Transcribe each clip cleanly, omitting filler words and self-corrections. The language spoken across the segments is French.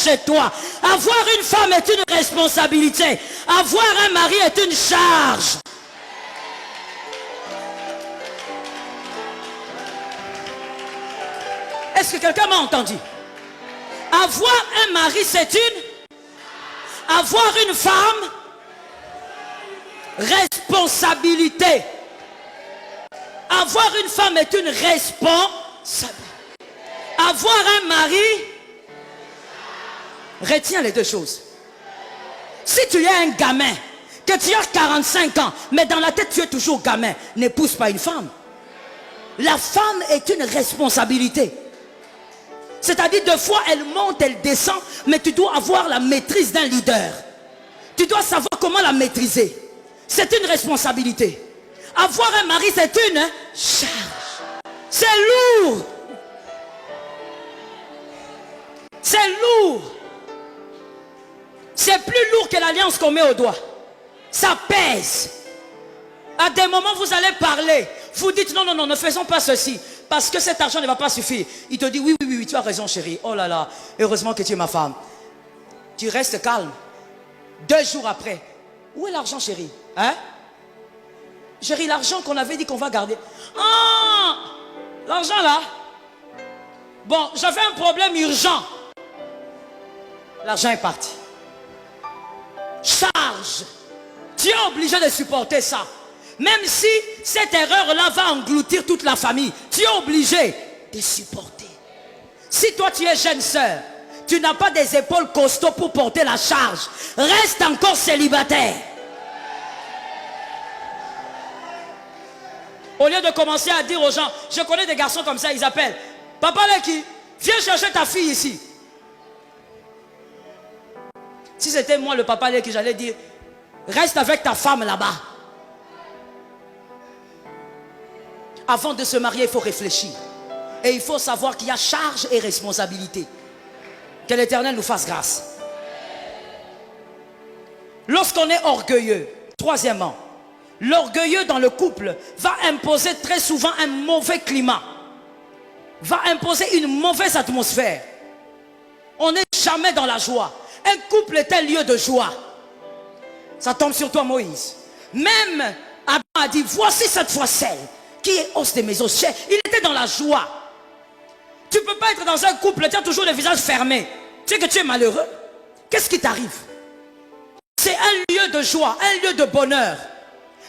chez toi. Avoir une femme est une responsabilité. Avoir un mari est une charge. Est-ce que quelqu'un m'a entendu? Avoir un mari, c'est une... Avoir une femme, responsabilité. Avoir une femme est une responsabilité. Avoir un mari, retiens les deux choses. Si tu es un gamin, que tu as 45 ans, mais dans la tête tu es toujours gamin, n'épouse pas une femme. La femme est une responsabilité. C'est-à-dire, deux fois, elle monte, elle descend, mais tu dois avoir la maîtrise d'un leader. Tu dois savoir comment la maîtriser. C'est une responsabilité. Avoir un mari, c'est une charge. C'est lourd. C'est lourd. C'est plus lourd que l'alliance qu'on met au doigt. Ça pèse. À des moments, vous allez parler. Vous dites, non, non, non, ne faisons pas ceci. Parce que cet argent ne va pas suffire. Il te dit, oui, oui, oui, tu as raison, chérie. Oh là là, heureusement que tu es ma femme. Tu restes calme. 2 jours après, où est l'argent, chérie? Hein? Chérie, l'argent qu'on avait dit qu'on va garder. Ah! L'argent là? Bon, j'avais un problème urgent. L'argent est parti. Charge. Tu es obligé de supporter ça. Même si cette erreur-là va engloutir toute la famille, tu es obligé de supporter. Si toi tu es jeune sœur, tu n'as pas des épaules costauds pour porter la charge, reste encore célibataire. Au lieu de commencer à dire aux gens, je connais des garçons comme ça, ils appellent, papa Leki, viens chercher ta fille ici. Si c'était moi le papa Leki, j'allais dire, reste avec ta femme là-bas. Avant de se marier, il faut réfléchir. Et il faut savoir qu'il y a charge et responsabilité. Que l'Éternel nous fasse grâce. Lorsqu'on est orgueilleux, troisièmement, l'orgueilleux dans le couple va imposer très souvent un mauvais climat. Va imposer une mauvaise atmosphère. On n'est jamais dans la joie. Un couple est un lieu de joie. Ça tombe sur toi, Moïse. Même Abraham a dit, voici cette fois celle qui est hausse de mes os. Il était dans la joie. Tu ne peux pas être dans un couple, tu as toujours le visage fermé. Tu sais que tu es malheureux. Qu'est-ce qui t'arrive? C'est un lieu de joie, un lieu de bonheur.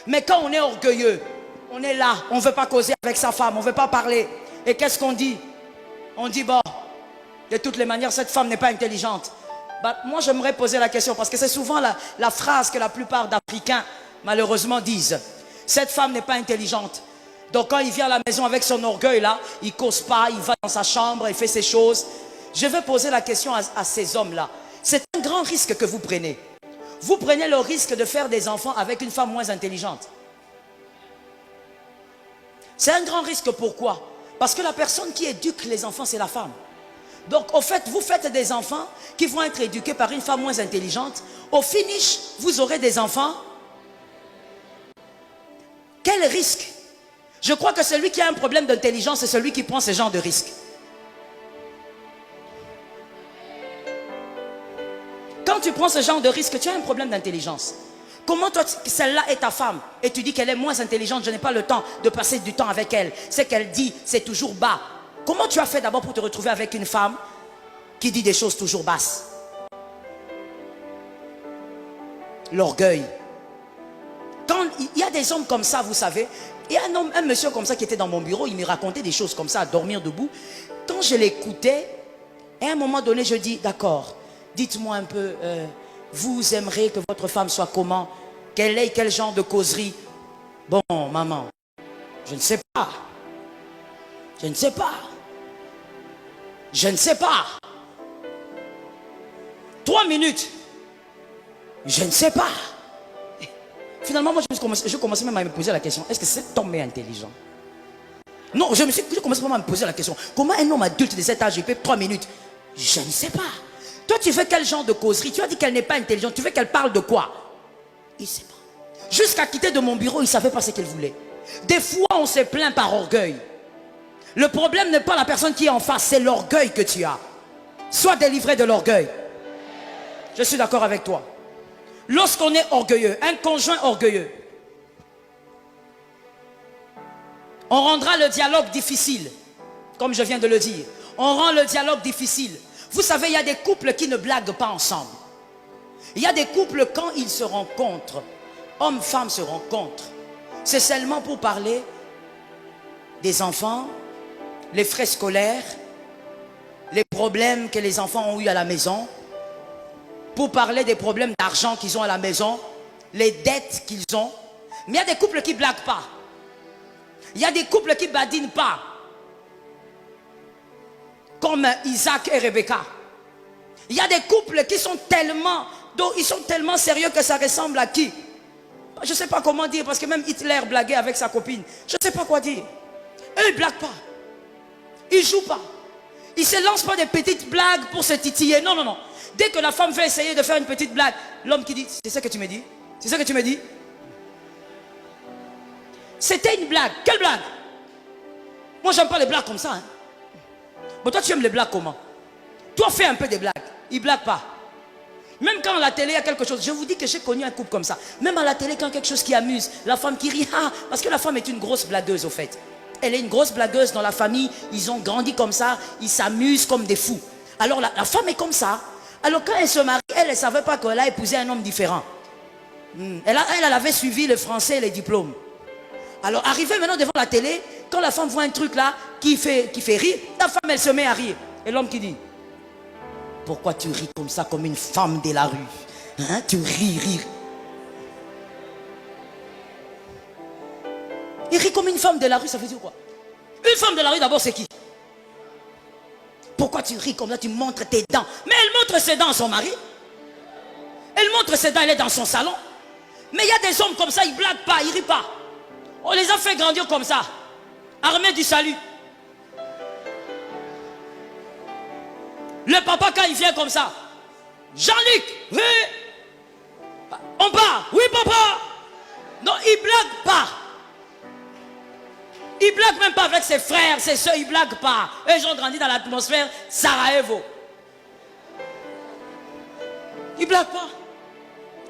Mais quand on est orgueilleux, on est là, on ne veut pas causer avec sa femme, on ne veut pas parler. Et qu'est-ce qu'on dit? On dit, bon, de toutes les manières, cette femme n'est pas intelligente. Bah, moi, j'aimerais poser la question, parce que c'est souvent la phrase que la plupart d'Africains, malheureusement, disent. Cette femme n'est pas intelligente. Donc quand il vient à la maison avec son orgueil là, il cause pas, il va dans sa chambre, il fait ses choses. Je vais poser la question à ces hommes-là. C'est un grand risque que vous prenez. Vous prenez le risque de faire des enfants avec une femme moins intelligente. C'est un grand risque, pourquoi? Parce que la personne qui éduque les enfants, c'est la femme. Donc au fait, vous faites des enfants qui vont être éduqués par une femme moins intelligente. Au finish, vous aurez des enfants. Quel risque? Je crois que celui qui a un problème d'intelligence, c'est celui qui prend ce genre de risque. Quand tu prends ce genre de risque, tu as un problème d'intelligence. Comment toi, celle-là est ta femme, et tu dis qu'elle est moins intelligente, je n'ai pas le temps de passer du temps avec elle. Ce qu'elle dit, c'est toujours bas. Comment tu as fait d'abord pour te retrouver avec une femme qui dit des choses toujours basses? L'orgueil. Quand il y a des hommes comme ça, vous savez, il y a un monsieur comme ça qui était dans mon bureau, il me racontait des choses comme ça, à dormir debout. Quand je l'écoutais, à un moment donné, je dis, d'accord, dites-moi un peu, vous aimeriez que votre femme soit comment? Quel genre de causerie? Bon, maman, je ne sais pas. Je ne sais pas. Je ne sais pas. 3 minutes. Je ne sais pas. Finalement, moi, je commençais même à me poser la question, est-ce que cet homme est intelligent? Non, je commençais vraiment à me poser la question. Comment un homme adulte de cet âge, il peut 3 minutes? Je ne sais pas. Toi, tu fais quel genre de causerie? Tu as dit qu'elle n'est pas intelligente. Tu veux qu'elle parle de quoi? Il ne sait pas. Jusqu'à quitter de mon bureau, il ne savait pas ce qu'elle voulait. Des fois, on se plaint par orgueil. Le problème n'est pas la personne qui est en face, c'est l'orgueil que tu as. Sois délivré de l'orgueil. Je suis d'accord avec toi. Lorsqu'on est orgueilleux, un conjoint orgueilleux, on rendra le dialogue difficile, comme je viens de le dire. On rend le dialogue difficile. Vous savez, il y a des couples qui ne blaguent pas ensemble. Il y a des couples, quand ils se rencontrent, hommes-femmes se rencontrent, c'est seulement pour parler des enfants, les frais scolaires, les problèmes que les enfants ont eu à la maison, pour parler des problèmes d'argent qu'ils ont à la maison, les dettes qu'ils ont. Mais il y a des couples qui ne blaguent pas. Il y a des couples qui ne badinent pas. Comme Isaac et Rebecca. Il y a des couples qui sont tellement sérieux que ça ressemble à qui? Je ne sais pas comment dire, parce que même Hitler blaguait avec sa copine. Je ne sais pas quoi dire. Eux, ils ne blaguent pas. Ils ne jouent pas. Ils ne se lancent pas des petites blagues pour se titiller. Non, non, non. Dès que la femme veut essayer de faire une petite blague, l'homme qui dit, c'est ça que tu me dis? C'est ça que tu me dis? C'était une blague. Quelle blague? Moi, j'aime pas les blagues comme ça. Hein. Bon, toi, tu aimes les blagues comment? Toi, fais un peu des blagues. Ils ne blaguent pas. Même quand à la télé, il y a quelque chose. Je vous dis que j'ai connu un couple comme ça. Même à la télé, quand quelque chose qui amuse, la femme qui rit, ah, parce que la femme est une grosse blagueuse, au fait. Elle est une grosse blagueuse dans la famille. Ils ont grandi comme ça. Ils s'amusent comme des fous. Alors, la femme est comme ça. Alors, quand elle se marie, elle ne savait pas qu'elle a épousé un homme différent. Elle avait suivi le français et les diplômes. Alors, arrivée maintenant devant la télé, quand la femme voit un truc là qui fait rire, la femme, elle se met à rire. Et l'homme qui dit, pourquoi tu ris comme ça, comme une femme de la rue? Hein? Tu ris. Il rit comme une femme de la rue, ça veut dire quoi? Une femme de la rue, d'abord, c'est qui? Pourquoi tu ris comme ça? Tu montres tes dents. Mais elle montre ses dents à son mari. Elle montre ses dents, elle est dans son salon. Mais il y a des hommes comme ça, ils ne blaguent pas, ils ne rient pas. On les a fait grandir comme ça. Armée du salut. Le papa, quand il vient comme ça, Jean-Luc, oui. On part, oui papa. Non, il ne blague pas. Il ne blague même pas avec ses frères, ses soeurs, il ne blague pas. Eux, ils ont grandi dans l'atmosphère Sarajevo. Ils ne blaguent pas.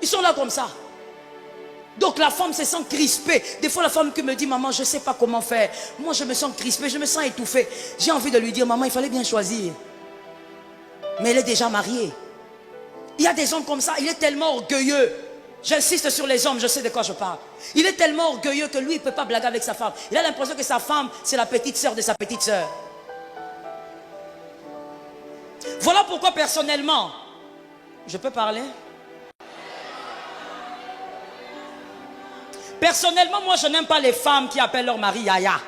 Ils sont là comme ça. Donc la femme se sent crispée. Des fois la femme qui me dit, maman, je ne sais pas comment faire. Moi je me sens crispée, je me sens étouffée. J'ai envie de lui dire, maman, il fallait bien choisir. Mais elle est déjà mariée. Il y a des hommes comme ça, il est tellement orgueilleux. J'insiste sur les hommes, je sais de quoi je parle. Il est tellement orgueilleux que lui, il ne peut pas blaguer avec sa femme. Il a l'impression que sa femme, c'est la petite sœur de sa petite sœur. Voilà pourquoi personnellement, je peux parler? Personnellement, moi, je n'aime pas les femmes qui appellent leur mari Yaya.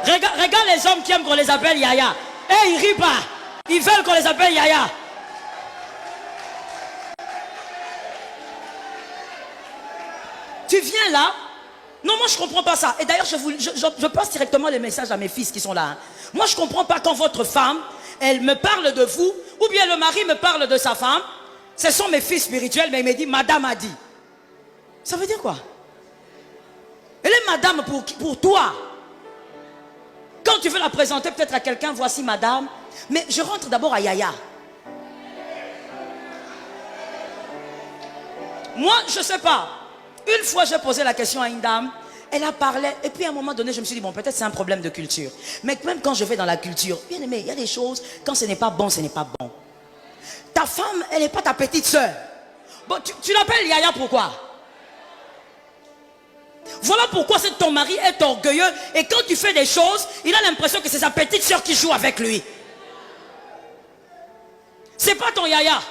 Regarde les hommes qui aiment qu'on les appelle Yaya. Et ils rient pas. Ils veulent qu'on les appelle Yaya. Tu viens là. Non, moi je ne comprends pas ça. Et d'ailleurs, je passe directement les messages à mes fils qui sont là. Hein. Moi je ne comprends pas quand votre femme, elle me parle de vous, ou bien le mari me parle de sa femme. Ce sont mes fils spirituels, mais il me dit, madame a dit. Ça veut dire quoi? Elle est madame pour toi. Quand tu veux la présenter peut-être à quelqu'un, voici madame. Mais je rentre d'abord à Yaya. Moi, je ne sais pas. Une fois, j'ai posé la question à une dame. Elle a parlé. Et puis, à un moment donné, je me suis dit, bon, peut-être c'est un problème de culture. Mais même quand je vais dans la culture, bien aimé, il y a des choses, quand ce n'est pas bon, ce n'est pas bon. Ta femme, elle n'est pas ta petite soeur. Bon, tu l'appelles Yaya, pourquoi? Voilà pourquoi ton mari est orgueilleux. Et quand tu fais des choses, il a l'impression que c'est sa petite soeur qui joue avec lui. C'est pas ton Yaya.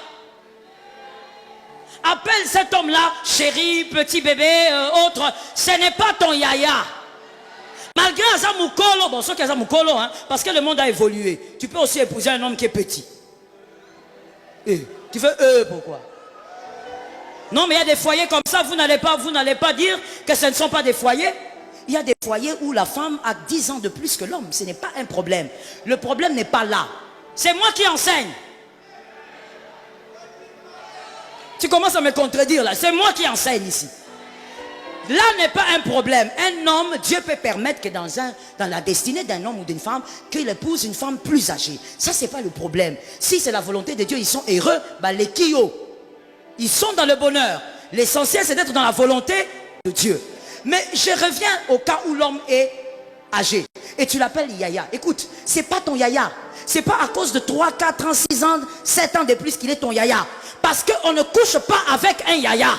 Appelle cet homme-là, chéri, petit bébé, autre. Ce n'est pas ton Yaya. Malgré Azamukolo, bon, ce qui est Azamukolo, hein, parce que le monde a évolué. Tu peux aussi épouser un homme qui est petit. Tu veux pourquoi? Non, mais il y a des foyers comme ça, vous n'allez pas dire que ce ne sont pas des foyers. Il y a des foyers où la femme a 10 ans de plus que l'homme. Ce n'est pas un problème. Le problème n'est pas là. C'est moi qui enseigne. Tu commences à me contredire là. C'est moi qui enseigne ici. Là n'est pas un problème. Un homme, Dieu peut permettre que dans la destinée d'un homme ou d'une femme, qu'il épouse une femme plus âgée. Ça, c'est pas le problème. Si c'est la volonté de Dieu, ils sont heureux, bah, les kio, ils sont dans le bonheur. L'essentiel, c'est d'être dans la volonté de Dieu. Mais je reviens au cas où l'homme est âgé. Et tu l'appelles Yaya. Écoute, c'est pas ton Yaya. C'est pas à cause de 3, 4 ans, 6 ans, 7 ans de plus qu'il est ton Yaya. Parce qu'on ne couche pas avec un Yaya.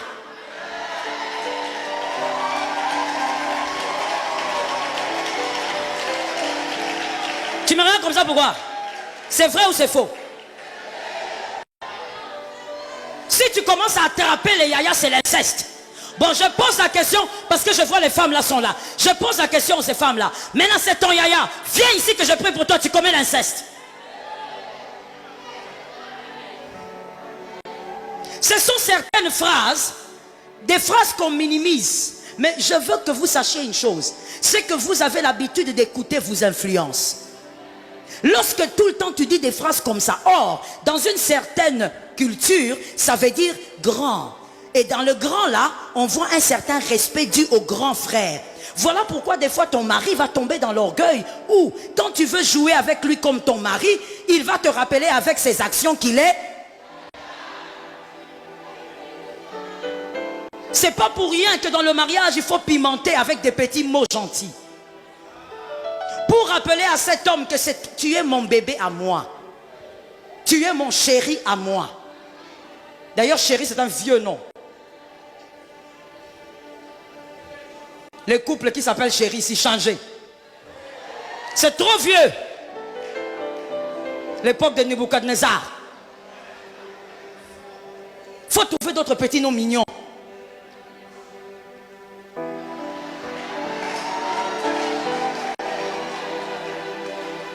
Tu me regardes comme ça, pourquoi? C'est vrai ou c'est faux? Si tu commences à attraper les yayas, c'est l'inceste. Bon, je pose la question, parce que je vois les femmes là sont là. Je pose la question à ces femmes là. Maintenant c'est ton yaya. Viens ici que je prie pour toi, tu commets l'inceste. Ce sont certaines phrases, des phrases qu'on minimise. Mais je veux que vous sachiez une chose. C'est que vous avez l'habitude d'écouter vos influences. Lorsque tout le temps tu dis des phrases comme ça, or, dans une certaine culture, ça veut dire grand. Et dans le grand là, on voit un certain respect dû au grand frère. Voilà pourquoi des fois ton mari va tomber dans l'orgueil. Ou quand tu veux jouer avec lui comme ton mari, il va te rappeler avec ses actions qu'il est. C'est pas pour rien que dans le mariage, il faut pimenter avec des petits mots gentils. Pour rappeler à cet homme que tu es mon bébé à moi. Tu es mon chéri à moi. D'ailleurs, chéri, c'est un vieux nom. Les couples qui s'appellent chéri, ici, changé. C'est trop vieux. L'époque de Nebuchadnezzar. Il faut trouver d'autres petits noms mignons.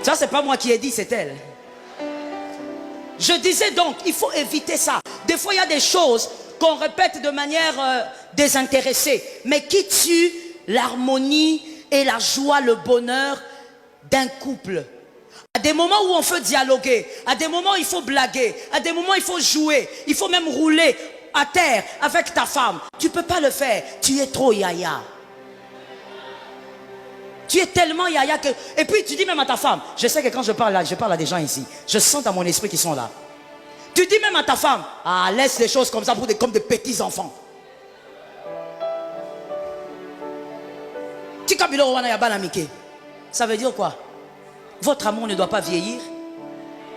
Ça, c'est pas moi qui ai dit, c'est elle. Je disais donc, il faut éviter ça. Des fois, il y a des choses qu'on répète de manière désintéressée, mais qui tuent l'harmonie et la joie, le bonheur d'un couple. À des moments où on peut dialoguer, à des moments où il faut blaguer, à des moments où il faut jouer, il faut même rouler à terre avec ta femme. Tu ne peux pas le faire, tu es trop yaya. Tu es tellement yaya que... Et puis tu dis même à ta femme, je sais que quand je parle à des gens ici, je sens dans mon esprit qu'ils sont là. Tu dis même à ta femme, ah, laisse les choses comme ça comme des petits enfants. Ça veut dire quoi? Votre amour ne doit pas vieillir.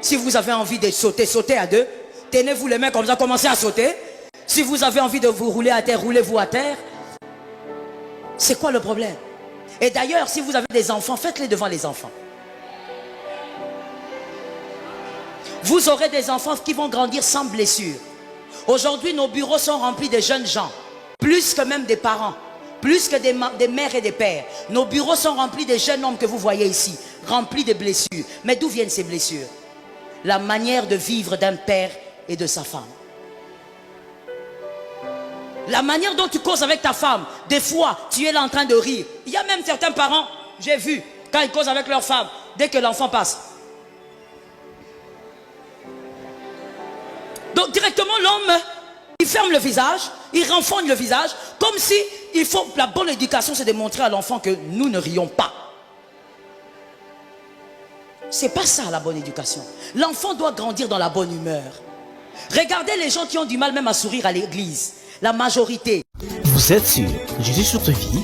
Si vous avez envie de sauter, sautez à deux. Tenez-vous les mains comme ça, commencez à sauter. Si vous avez envie de vous rouler à terre, roulez-vous à terre. C'est quoi le problème? Et d'ailleurs, si vous avez des enfants, faites-les devant les enfants. Vous aurez des enfants qui vont grandir sans blessure. Aujourd'hui, nos bureaux sont remplis de jeunes gens. Plus que même des parents. Plus que des mères et des pères. Nos bureaux sont remplis de jeunes hommes que vous voyez ici. Remplis de blessures. Mais d'où viennent ces blessures? La manière de vivre d'un père et de sa femme. La manière dont tu causes avec ta femme. Des fois, tu es là en train de rire. Il y a même certains parents, j'ai vu, quand ils causent avec leur femme, dès que l'enfant passe. Donc directement, l'homme, il ferme le visage, il renfonce le visage, comme si il faut, la bonne éducation, c'est de montrer à l'enfant que nous ne rions pas. C'est pas ça la bonne éducation. L'enfant doit grandir dans la bonne humeur. Regardez les gens qui ont du mal même à sourire à l'église. La majorité. Vous êtes sur Jésus sur ta vie.